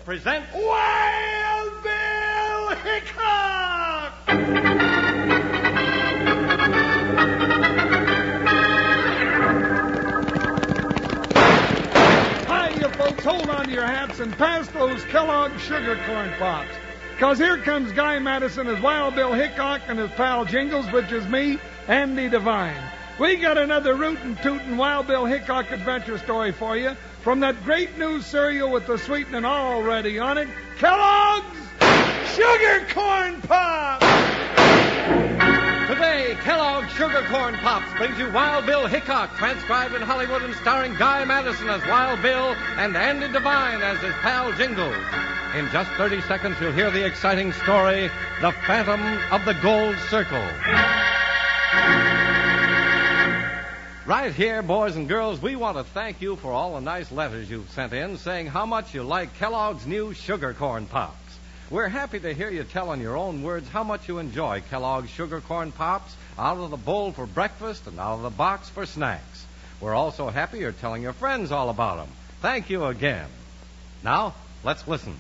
present Wild Bill Hickock! Hi, you folks, hold on to your hats and pass those Kellogg's sugar corn pops. Because here comes Guy Madison as Wild Bill Hickock and his pal Jingles, which is me, Andy Devine. We got another rootin' tootin' Wild Bill Hickock adventure story for you from that great new cereal with the sweetening already on it, Kellogg's Sugar Corn Pops! Today, Kellogg's Sugar Corn Pops brings you Wild Bill Hickock, transcribed in Hollywood and starring Guy Madison as Wild Bill and Andy Devine as his pal Jingles. In just 30 seconds, you'll hear the exciting story, The Phantom of the Gold Circle. Right here, boys and girls, we want to thank you for all the nice letters you've sent in saying how much you like Kellogg's new Sugar Corn Pops. We're happy to hear you tell in your own words how much you enjoy Kellogg's Sugar Corn Pops out of the bowl for breakfast and out of the box for snacks. We're also happy you're telling your friends all about them. Thank you again. Now, let's listen.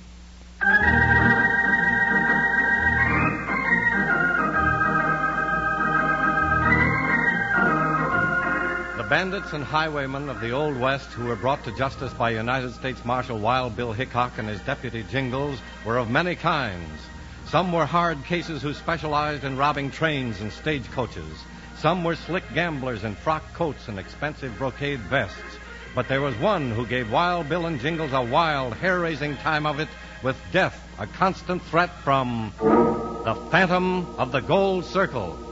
The bandits and highwaymen of the Old West who were brought to justice by United States Marshal Wild Bill Hickock and his deputy Jingles were of many kinds. Some were hard cases who specialized in robbing trains and stagecoaches. Some were slick gamblers in frock coats and expensive brocade vests. But there was one who gave Wild Bill and Jingles a wild, hair-raising time of it, with death a constant threat from the Phantom of the Gold Circle.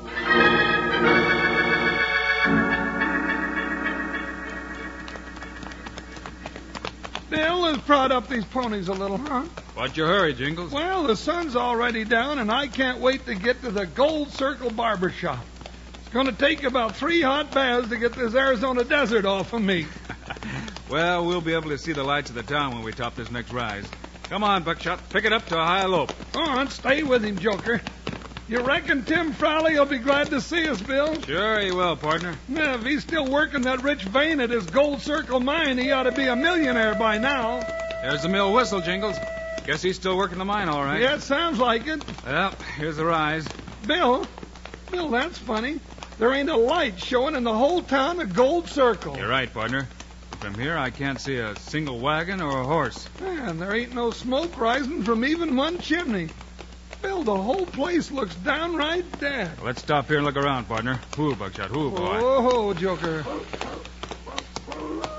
Bill, let's prod up these ponies a little, huh? What's your hurry, Jingles? Well, the sun's already down, and I can't wait to get to the Gold Circle Barber Shop. It's going to take about 3 hot baths to get this Arizona desert off of me. Well, we'll be able to see the lights of the town when we top this next rise. Come on, Buckshot. Pick it up to a high lope. Go on, stay with him, Joker. You reckon Tim Frawley will be glad to see us, Bill? Sure he will, partner. Yeah, if he's still working that rich vein at his Gold Circle mine, he ought to be a millionaire by now. There's the mill whistle, Jingles. Guess he's still working the mine, all right. Yeah, it sounds like it. Well, here's the rise. Bill, that's funny. There ain't a light showing in the whole town of Gold Circle. You're right, partner. From here, I can't see a single wagon or a horse. Man, there ain't no smoke rising from even one chimney. Bill, the whole place looks downright dead. Well, let's stop here and look around, partner. Whoo, Buckshot, whoo, boy. Oh, Joker.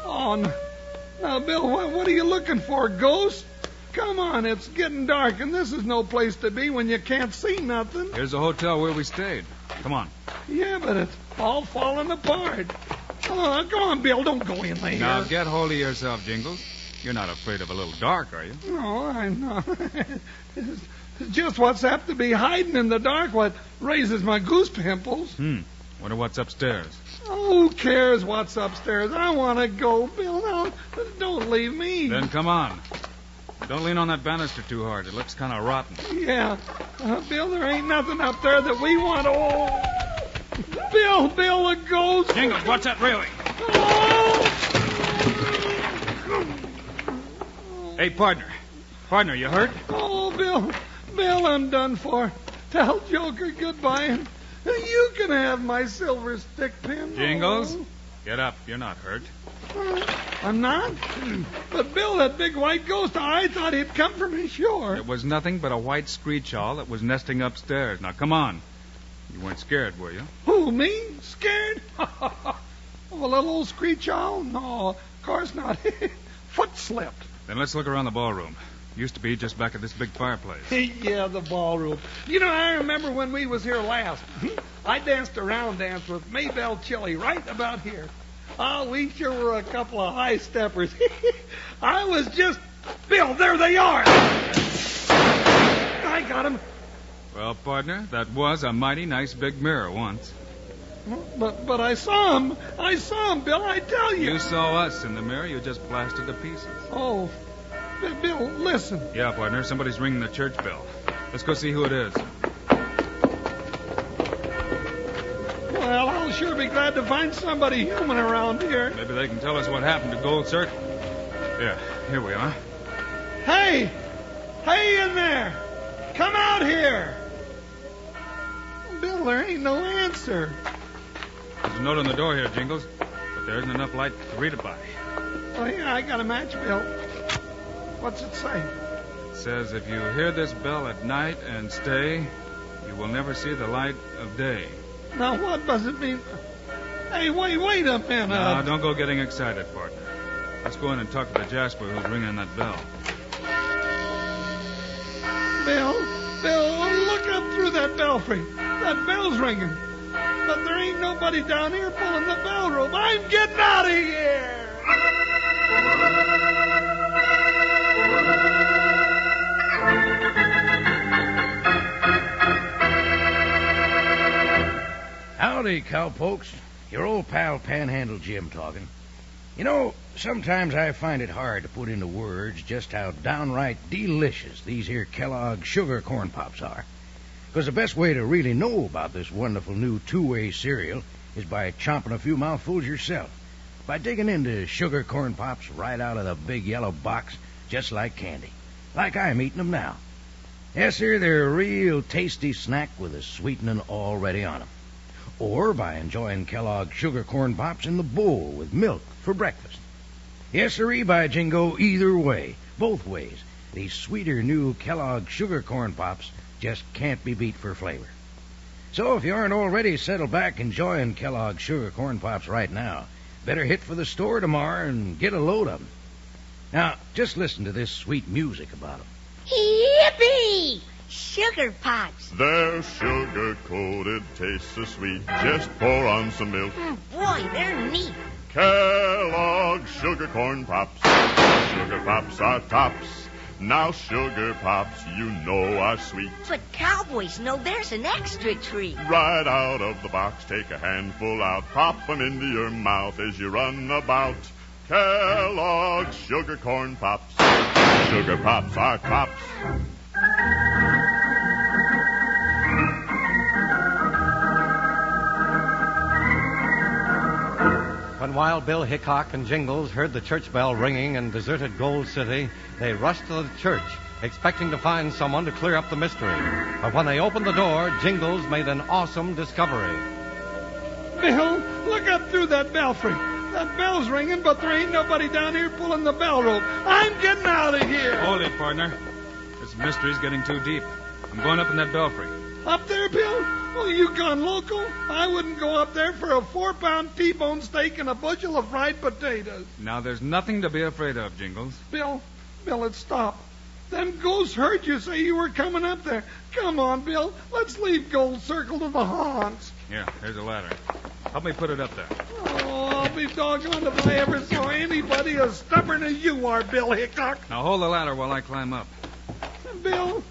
Oh, now, Bill, what are you looking for, ghost? Come on, it's getting dark, and this is no place to be when you can't see nothing. Here's the hotel where we stayed. Come on. Yeah, but it's all falling apart. Oh, come on, Bill, don't go in there. Now, get hold of yourself, Jingles. You're not afraid of a little dark, are you? No, I'm not. It's just what's apt to be hiding in the dark what raises my goose pimples. Wonder what's upstairs. Oh, who cares what's upstairs? I want to go, Bill. No, don't leave me. Then come on. Don't lean on that banister too hard. It looks kind of rotten. Yeah. Bill, there ain't nothing up there that we want to... Oh. Bill, a ghost. Jingles, watch that railing. Oh. Hey, partner. Partner, you hurt? Oh, Bill, I'm done for. Tell Joker goodbye, and you can have my silver stick pin. Jingles, Oh. get up. You're not hurt. I'm not? But, Bill, that big white ghost, I thought he'd come from his shore. It was nothing but a white screech owl that was nesting upstairs. Now, come on. You weren't scared, were you? Who, me? Scared? Of a little old screech owl? No, of course not. Foot slipped. Then let's look around the ballroom. Used to be just back at this big fireplace. Yeah, the ballroom. You know, I remember when we was here last. I danced a round dance with Maybelle Chili right about here. Oh, we sure were a couple of high steppers. I was just... Bill, there they are! I got him. Well, partner, that was a mighty nice big mirror once. But I saw him. Bill, I tell you. You saw us in the mirror. You just blasted to pieces. Oh, Bill, listen. Yeah, partner, somebody's ringing the church bell. Let's go see who it is. Well, I'll sure be glad to find somebody human around here. Maybe they can tell us what happened to Gold Circle. Yeah, here we are. Hey, Hey in there! Come out here! Bill, there ain't no answer. There's a note on the door here, Jingles, but there isn't enough light to read it by. Oh, yeah, I got a match, Bill. What's it say? It says, if you hear this bell at night and stay, you will never see the light of day. Now, what does it mean? Hey, wait a minute. Now, don't go getting excited, partner. Let's go in and talk to the Jasper who's ringing that bell. Bill, look up through that belfry. That bell's ringing. But there ain't nobody down here pulling the bell rope. I'm getting out of here! Howdy, cowpokes. Your old pal Panhandle Jim talking. You know, sometimes I find it hard to put into words just how downright delicious these here Kellogg sugar corn pops are. Because the best way to really know about this wonderful new two-way cereal is by chomping a few mouthfuls yourself. By digging into sugar corn pops right out of the big yellow box, just like candy. Like I'm eating them now. Yes, sir, they're a real tasty snack with a sweetening already on them. Or by enjoying Kellogg sugar corn pops in the bowl with milk for breakfast. Yes, sirree, by jingo, either way, both ways, these sweeter new Kellogg sugar corn pops just can't be beat for flavor. So if you aren't already settled back enjoying Kellogg sugar corn pops right now, better hit for the store tomorrow and get a load of them. Now, just listen to this sweet music about them. Yippee! Sugar pots. They're sugar-coated, taste so sweet. Just pour on some milk. Boy, they're neat. Kellogg Sugar Corn Pops. Sugar Pops are tops. Now Sugar Pops, you know, are sweet. But cowboys know there's an extra treat. Right out of the box, take a handful out. Pop 'em into your mouth as you run about. Kellogg Sugar Corn Pops. Sugar Pops are tops. When Wild Bill Hickock and Jingles heard the church bell ringing in deserted Gold City, they rushed to the church, expecting to find someone to clear up the mystery. But when they opened the door, Jingles made an awesome discovery. Bill, look up through that belfry. That bell's ringing, but there ain't nobody down here pulling the bell rope. I'm getting out of here. Hold it, partner. This mystery's getting too deep. I'm going up in that belfry. Up there, Bill? Oh, you gone local? I wouldn't go up there for a 4-pound T-bone steak and a bushel of fried potatoes. Now, there's nothing to be afraid of, Jingles. Bill, let's stop. Them ghosts heard you say you were coming up there. Come on, Bill. Let's leave Gold Circle to the haunts. Yeah, here's a ladder. Help me put it up there. Oh, I'll be doggone if I ever saw anybody as stubborn as you are, Bill Hickock. Now, hold the ladder while I climb up. Bill,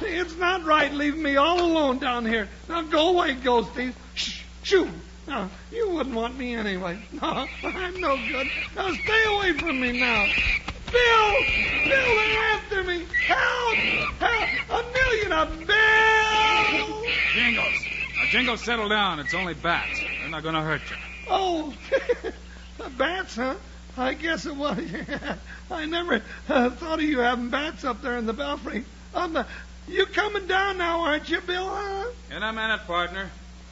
it's not right leaving me all alone down here. Now go away, ghosties. Shoo. No, you wouldn't want me anyway. No, I'm no good. Now stay away from me now. Bill, they're after me. Help! A million of Bill! Jingles! Now, Jingles, settle down. It's only bats. They're not going to hurt you. Oh, bats, huh? I guess it was. I never thought of you having bats up there in the belfry. You coming down now, aren't you, Bill? Huh? In a minute, partner.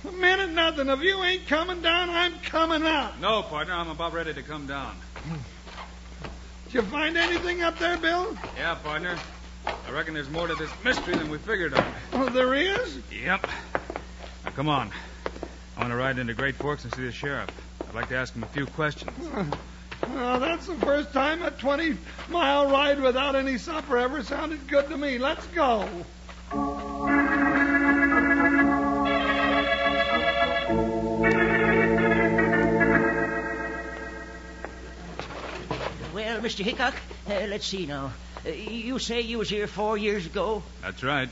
A minute, nothing. If you ain't coming down, I'm coming up. No, partner, I'm about ready to come down. Did you find anything up there, Bill? Yeah, partner. I reckon there's more to this mystery than we figured on. Oh, there is? Yep. Now, come on. I want to ride into Great Forks and see the sheriff. I'd like to ask him a few questions. Well, that's the first time a 20-mile ride without any supper ever sounded good to me. Let's go. Well, Mr. Hickock, let's see now. You say you was here 4 years ago? That's right.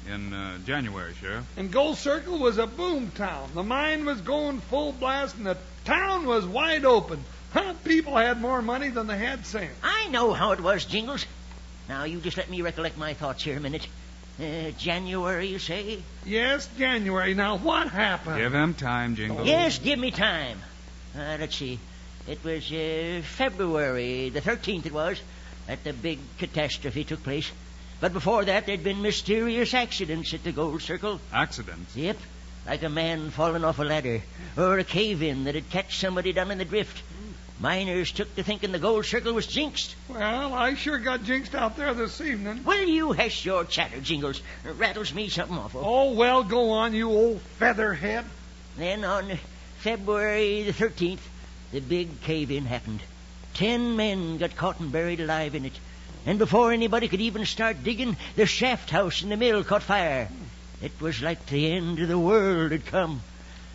In January, Sheriff. And Gold Circle was a boom town. The mine was going full blast, and the town was wide open. People had more money than they had sense. I know how it was, Jingles. Now, you just let me recollect my thoughts here a minute. January, you say? Yes, January. Now, what happened? Give him time, Jingles. Yes, give me time. Let's see. It was February the 13th, it was, that the big catastrophe took place. But before that, there'd been mysterious accidents at the Gold Circle. Accidents? Yep, like a man falling off a ladder, or a cave-in that'd catch somebody down in the drift. Miners took to thinking the Gold Circle was jinxed. Well, I sure got jinxed out there this evening. Will you hush your chatter, Jingles? It rattles me something awful. Oh, well, go on, you old featherhead. Then on February the 13th, the big cave-in happened. 10 men got caught and buried alive in it. And before anybody could even start digging, the shaft house in the mill caught fire. It was like the end of the world had come.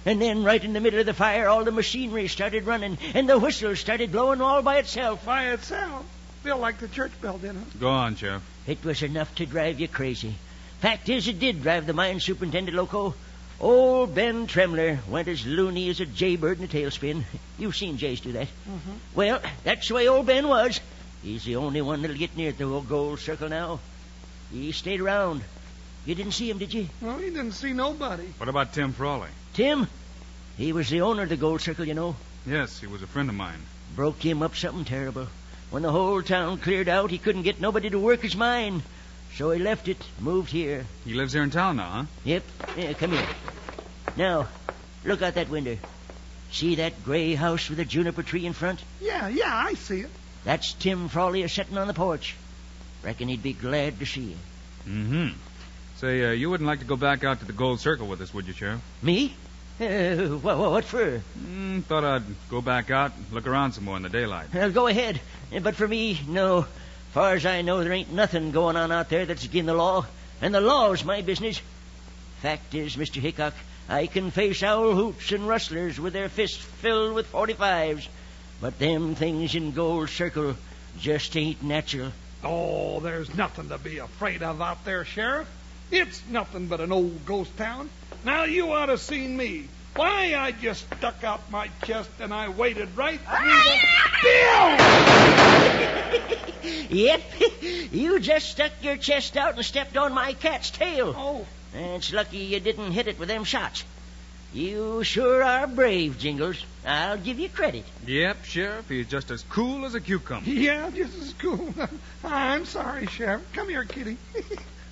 And then right in the middle of the fire, all the machinery started running, and the whistle started blowing all by itself. By itself? Feel like the church bell, didn't it? Go on, Sheriff. It was enough to drive you crazy. Fact is, it did drive the mine superintendent loco. Old Ben Tremler went as loony as a jaybird in a tailspin. You've seen jays do that. Mm-hmm. Well, that's the way old Ben was. He's the only one that'll get near the Gold Circle now. He stayed around. You didn't see him, did you? Well, he didn't see nobody. What about Tim Frawley? Tim? He was the owner of the Gold Circle, you know. Yes, he was a friend of mine. Broke him up something terrible. When the whole town cleared out, he couldn't get nobody to work his mine. So he left it, moved here. He lives here in town now, huh? Yep. Yeah, come here. Now, look out that window. See that gray house with a juniper tree in front? Yeah, I see it. That's Tim Frawley a-setting on the porch. Reckon he'd be glad to see you. Mm-hmm. Say, you wouldn't like to go back out to the Gold Circle with us, would you, Sheriff? Me? What for? Thought I'd go back out and look around some more in the daylight. Go ahead. But for me, no. Far as I know, there ain't nothing going on out there that's against the law. And the law's my business. Fact is, Mr. Hickock, I can face owl hoots and rustlers with their fists filled with 45s. But them things in Gold Circle just ain't natural. Oh, there's nothing to be afraid of out there, Sheriff. It's nothing but an old ghost town. Now, you ought to seen me. Why, I just stuck out my chest and I waded right through the... Bill! Yep, you just stuck your chest out and stepped on my cat's tail. Oh. It's lucky you didn't hit it with them shots. You sure are brave, Jingles. I'll give you credit. Yep, Sheriff, he's just as cool as a cucumber. Yeah, just as cool. I'm sorry, Sheriff. Come here, kitty.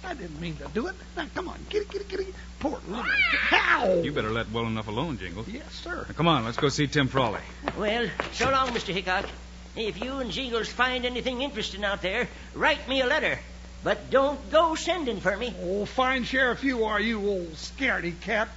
I didn't mean to do it. Now, come on, kitty. Poor little... Ow! You better let well enough alone, Jingles. Yes, sir. Now, come on, let's go see Tim Frawley. Well, so long, Mr. Hickock. If you and Jingles find anything interesting out there, write me a letter. But don't go sending for me. Oh, fine sheriff you are, you old scaredy cat.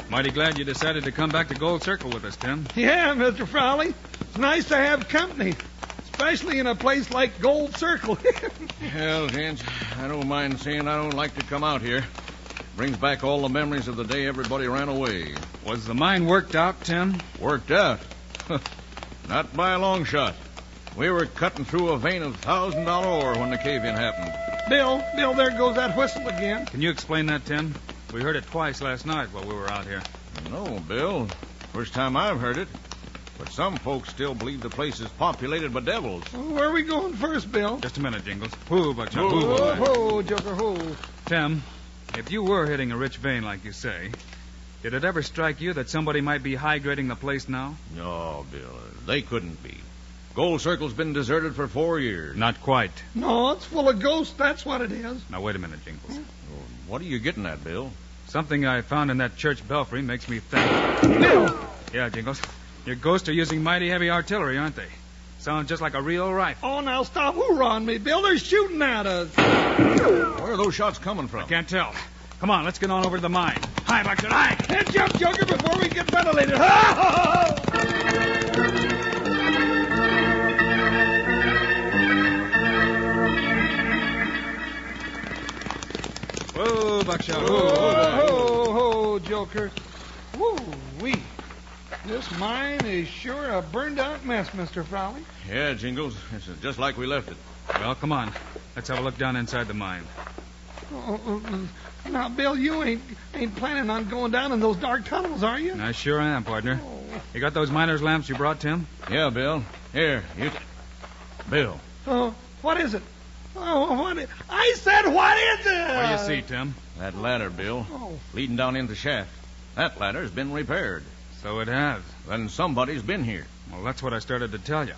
Mighty glad you decided to come back to Gold Circle with us, Tim. Yeah, Mr. Frawley. It's nice to have company, especially in a place like Gold Circle. Hell, gents, I don't mind saying I don't like to come out here. Brings back all the memories of the day everybody ran away. Was the mine worked out, Tim? Worked out? Not by a long shot. We were cutting through a vein of $1,000 ore when the cave-in happened. Bill, there goes that whistle again. Can you explain that, Tim? We heard it twice last night while we were out here. No, Bill. First time I've heard it. But some folks still believe the place is populated by devils. Where are we going first, Bill? Just a minute, Jingles. Who, Buckshot? Ho, ho, Joker, ho. Tim, if you were hitting a rich vein like you say, did it ever strike you that somebody might be high-grading the place now? No, Bill, they couldn't be. Gold Circle's been deserted for 4 years. Not quite. No, it's full of ghosts, that's what it is. Now, wait a minute, Jingles. What are you getting at, Bill? Something I found in that church belfry makes me think... Bill! Yeah, Jingles. Your ghosts are using mighty heavy artillery, aren't they? Sounds just like a real rifle. Oh, now stop hoorahing me, Bill. They're shooting at us. Where are those shots coming from? I can't tell. Come on, let's get on over to the mine. Hi, Buckshot, hi! Head jump, Joker, before we get ventilated. Whoa, Buckshot. Ho, Joker. Woo-wee. This mine is sure a burned-out mess, Mr. Frawley. Yeah, Jingles. This is just like we left it. Well, come on. Let's have a look down inside the mine. Now, Bill, you ain't planning on going down in those dark tunnels, are you? I sure am, partner. You got those miner's lamps you brought, Tim? Yeah, Bill. Here, Bill. Oh, what is it? I said, what is it? What do you see, Tim? That ladder, Bill. Oh. Leading down into the shaft. That ladder's been repaired. So it has. Then somebody's been here. Well, that's what I started to tell you.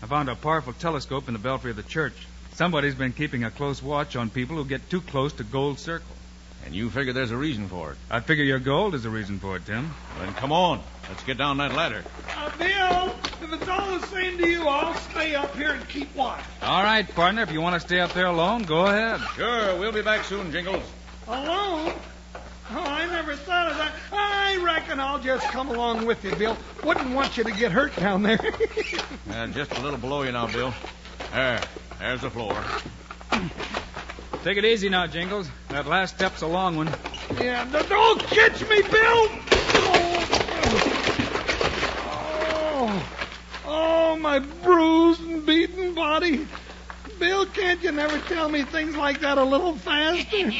I found a powerful telescope in the belfry of the church. Somebody's been keeping a close watch on people who get too close to Gold Circle. And you figure there's a reason for it. I figure your gold is the reason for it, Tim. Then come on. Let's get down that ladder. Bill, if it's all the same to you, I'll stay up here and keep watch. All right, partner. If you want to stay up there alone, go ahead. Sure, we'll be back soon, Jingles. Alone? Oh, I never thought of that. I reckon I'll just come along with you, Bill. Wouldn't want you to get hurt down there. Just a little below you now, Bill. There's the floor. Take it easy now, Jingles. That last step's a long one. Yeah, don't catch me, Bill! Oh, my bruised and beaten body. Bill, can't you never tell me things like that a little faster?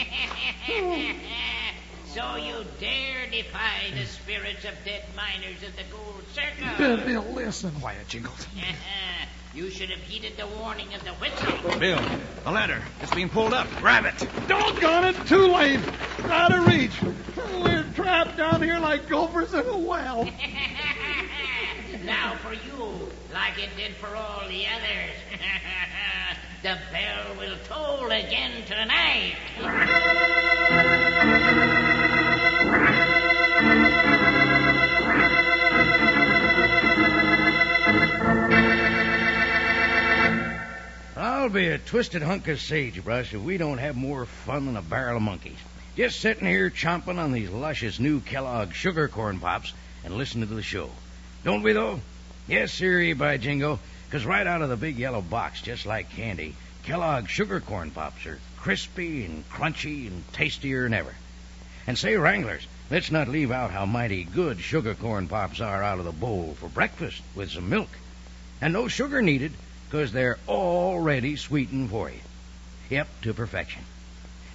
So you dare defy the spirits of dead miners at the Gold Circle? Bill, listen. Quiet, Jingles. You should have heeded the warning of the whistle. Bill, the ladder. It's being pulled up. Grab it. Doggone it, too late. Out of reach. We're trapped down here like gophers in a well. Now for you, like it did for all the others. The bell will toll again tonight. I'll be a twisted hunk of sagebrush if we don't have more fun than a barrel of monkeys. Just sitting here chomping on these luscious new Kellogg sugar corn pops and listening to the show. Don't we, though? Yes, sirree, by jingo. Because right out of the big yellow box, just like candy, Kellogg sugar corn pops are crispy and crunchy and tastier than ever. And say, Wranglers, let's not leave out how mighty good sugar corn pops are out of the bowl for breakfast with some milk. And no sugar needed, because they're already sweetened for you. Yep, to perfection.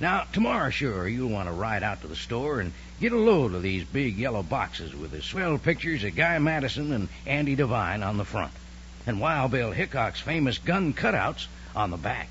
Now, tomorrow, sure, you'll want to ride out to the store and get a load of these big yellow boxes with the swell pictures of Guy Madison and Andy Devine on the front, and Wild Bill Hickok's famous gun cutouts on the back,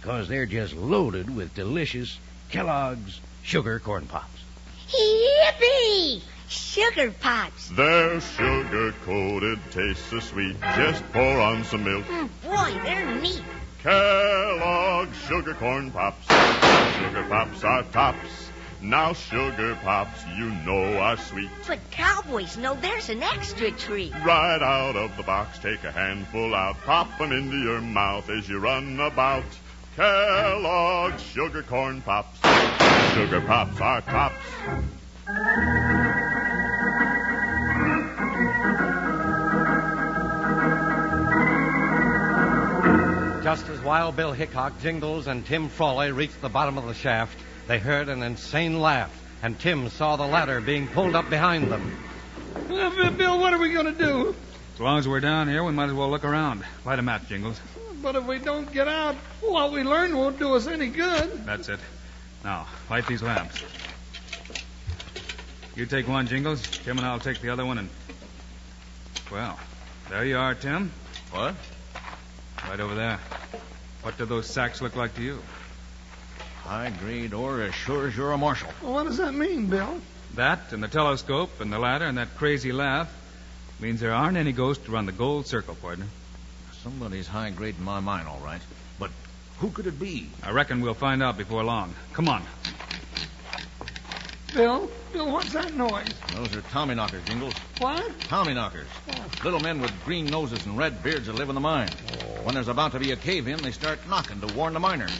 because they're just loaded with delicious Kellogg's sugar corn pops. Yippee! Sugar pops. They're sugar-coated, taste so sweet. Just pour on some milk. Boy, they're neat. Kellogg's sugar corn pops. Sugar pops are tops. Now sugar pops, you know, are sweet. But cowboys know there's an extra treat. Right out of the box, take a handful out. Pop 'em into your mouth as you run about. Kellogg's sugar corn pops. Sugar pops are tops. Just as Wild Bill Hickok, Jingles, and Tim Frawley reached the bottom of the shaft, they heard an insane laugh, and Tim saw the ladder being pulled up behind them. Bill, what are we going to do? As long as we're down here, we might as well look around. Light a match, Jingles. But if we don't get out, what we learn won't do us any good. That's it. Now, light these lamps. You take one, Jingles. Tim and I'll take the other one, and... Well, there you are, Tim. What? Right over there. What do those sacks look like to you? High-grade ore as sure as you're a marshal. Well, what does that mean, Bill? That, and the telescope, and the ladder, and that crazy laugh means there aren't any ghosts around the Gold Circle, partner. Somebody's high-grade in my mind, all right. But who could it be? I reckon we'll find out before long. Come on. Bill, what's that noise? Those are Tommyknockers, Jingles. What? Tommyknockers. Little men with green noses and red beards that live in the mine. When there's about to be a cave-in, they start knocking to warn the miners.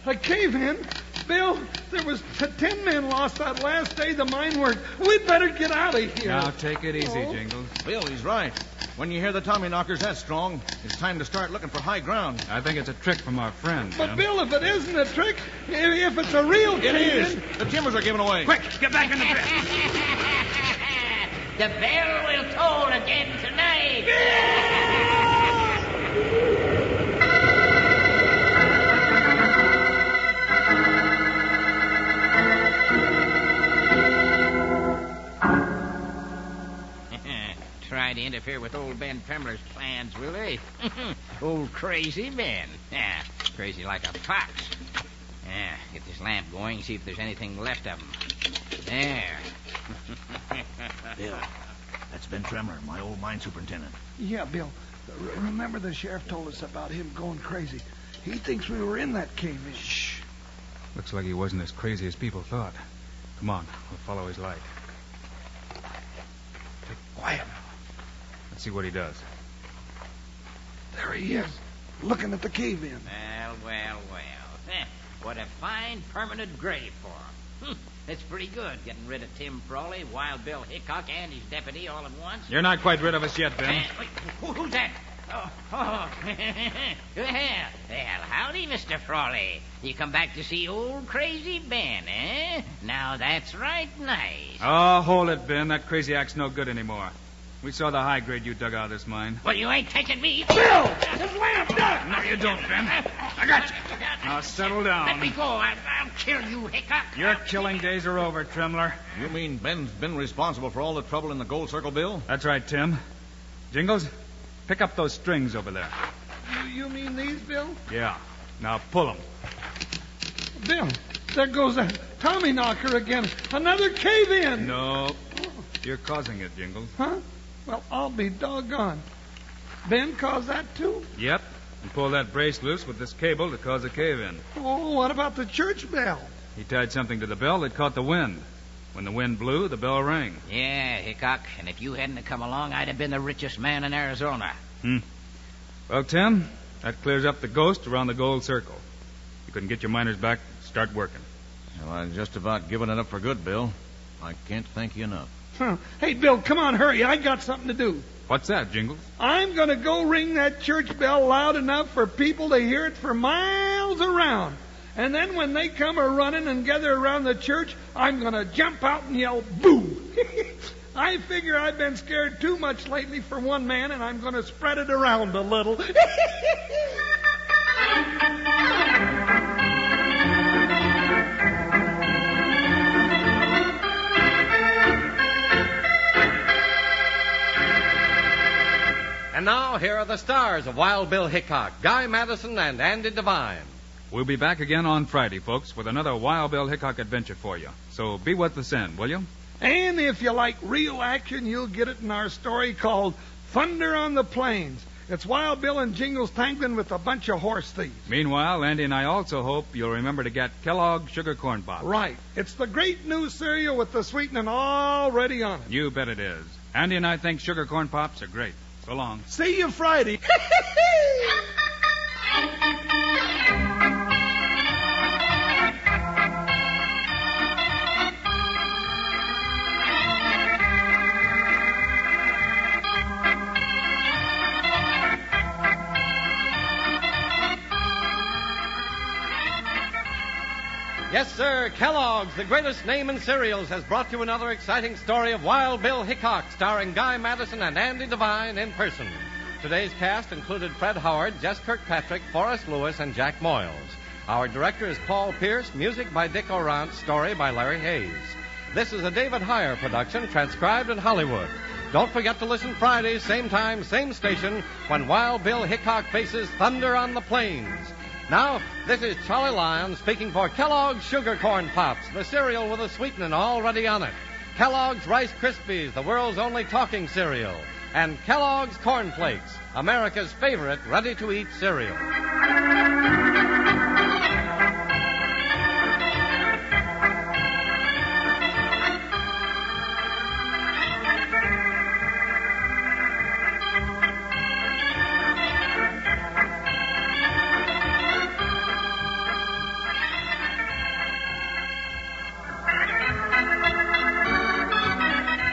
A cave-in? Bill, there was 10 men lost that last day the mine worked. We'd better get out of here. Now, take it easy, Jingles. Bill, he's right. When you hear the Tommyknockers that strong, it's time to start looking for high ground. I think it's a trick from our friend. But, Bill, if it isn't a trick, if it's a real It cave-in... is. The timbers are giving away. Quick, get back in the pit. The bell will toll again tonight. Try to interfere with old Ben Trembler's plans, will they? Old crazy Ben. Yeah, crazy like a fox. Yeah, get this lamp going, see if there's anything left of him. There. Bill, that's Ben Tremler, my old mine superintendent. Yeah, Bill. Remember the sheriff told us about him going crazy. He thinks we were in that cave-in. Shh. Looks like he wasn't as crazy as people thought. Come on, we'll follow his light. Take quiet now. Let's see what he does. There he is, looking at the cave-in. Well. What a fine permanent grave for him. That's pretty good, getting rid of Tim Frawley, Wild Bill Hickock, and his deputy all at once. You're not quite rid of us yet, Ben. Wait, who's that? Oh. Well, howdy, Mr. Frawley. You come back to see old crazy Ben, eh? Now, that's right nice. Oh, hold it, Ben. That crazy act's no good anymore. We saw the high grade you dug out of this mine. Well, you ain't taking me. Bill! His lamp! No, you don't, Ben. I got you. Now, settle down. Let me go. I'll kill you, Hickock. Your killing days are over, Tremler. You mean Ben's been responsible for all the trouble in the Gold Circle, Bill? That's right, Tim. Jingles, pick up those strings over there. You mean these, Bill? Yeah. Now, pull them. Bill, there goes that Tommy knocker again. Another cave-in. No. You're causing it, Jingles. Huh? Well, I'll be doggone. Ben caused that, too? Yep. And pull that brace loose with this cable to cause a cave-in. Oh, what about the church bell? He tied something to the bell that caught the wind. When the wind blew, the bell rang. Yeah, Hickock. And if you hadn't have come along, I'd have been the richest man in Arizona. Well, Tim, that clears up the ghost around the Gold Circle. You couldn't get your miners back, start working. Well, I've just about given it up for good, Bill. I can't thank you enough. Huh. Hey, Bill, come on, hurry. I got something to do. What's that, Jingles? I'm going to go ring that church bell loud enough for people to hear it for miles around. And then when they come a-running and gather around the church, I'm going to jump out and yell, boo! I figure I've been scared too much lately for one man, and I'm going to spread it around a little. And now, here are the stars of Wild Bill Hickock, Guy Madison, and Andy Devine. We'll be back again on Friday, folks, with another Wild Bill Hickock adventure for you. So be with us then, will you? And if you like real action, you'll get it in our story called Thunder on the Plains. It's Wild Bill and Jingles tangling with a bunch of horse thieves. Meanwhile, Andy and I also hope you'll remember to get Kellogg's Sugar Corn Pops. Right. It's the great new cereal with the sweetening already on it. You bet it is. Andy and I think Sugar Corn Pops are great. So long. See you Friday. Yes, sir, Kellogg's, the greatest name in cereals, has brought you another exciting story of Wild Bill Hickock, starring Guy Madison and Andy Devine in person. Today's cast included Fred Howard, Jess Kirkpatrick, Forrest Lewis, and Jack Moyles. Our director is Paul Pierce, music by Dick Orant, story by Larry Hayes. This is a David Heyer production, transcribed in Hollywood. Don't forget to listen Friday, same time, same station, when Wild Bill Hickock faces Thunder on the Plains. Now, this is Charlie Lyon speaking for Kellogg's Sugar Corn Pops, the cereal with a sweetening already on it. Kellogg's Rice Krispies, the world's only talking cereal. And Kellogg's Corn Flakes, America's favorite ready-to-eat cereal.